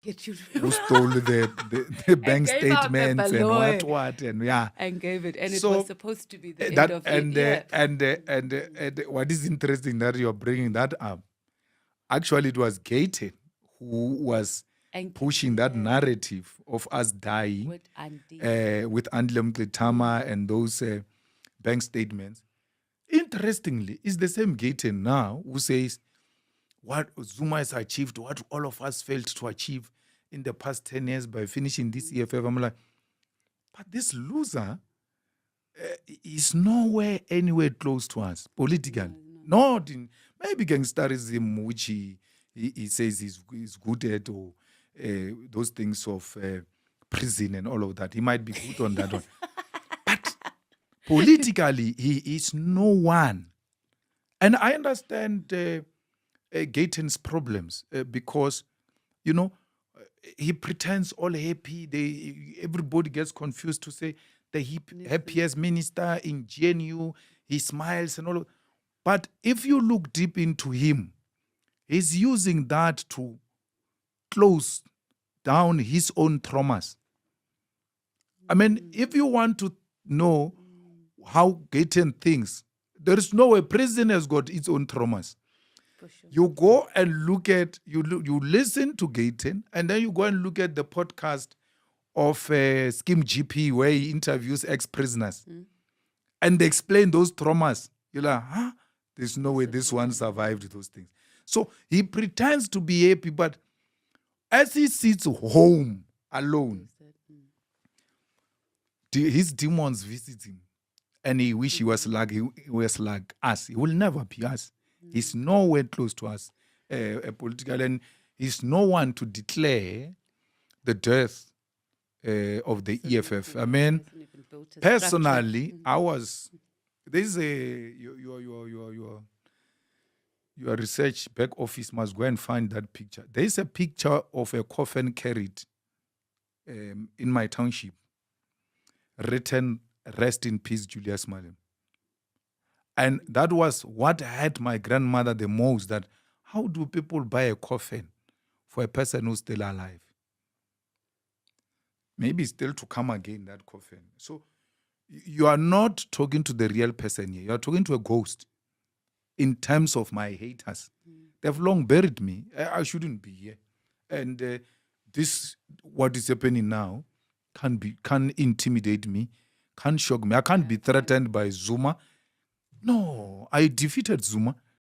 who stole the bank statements and what and and gave it, and so it was supposed to be the end of it. And what is interesting that you're bringing that up, actually it was Gayton who was pushing that narrative of us dying with Andile Mqitama and those bank statements. Interestingly, it's the same Gayton now who says what Zuma has achieved, what all of us failed to achieve in the past 10 years by finishing this EFF. I'm like, but this loser is nowhere anywhere close to us politically. Not in maybe gangsterism, which he says he's good at, or those things of prison and all of that. He might be good on that one. But politically, he is no one. And I understand Gayton's problems because, he pretends all happy. Everybody gets confused to say the happiest minister in GNU. He smiles and all. But if you look deep into him, he's using that to close down his own traumas. I mean, if you want to know how Gayton thinks, there is no way. Prison has got its own traumas. Sure. You go and look at, you listen to Gayton, and then you go and look at the podcast of Scheme GP where he interviews ex-prisoners. And they explain those traumas. You're like, there's no way this one survived those things. So he pretends to be happy, but as he sits home alone, his demons visit him. And he wish he was like us. He will never be us. He's nowhere close to us politically, and he's no one to declare the death of the EFF. I mean, personally, there's your research back office must go and find that picture. There is a picture of a coffin carried in my township, written, "Rest in peace, Julius Malema." And that was what hurt my grandmother the most, that how do people buy a coffin for a person who's still alive? Maybe still to come again, that coffin. So you are not talking to the real person here. You are talking to a ghost in terms of my haters. They've long buried me. I shouldn't be here. And this, what is happening now, can intimidate me, can shock me. I can't be threatened by Zuma. No, I defeated Zuma.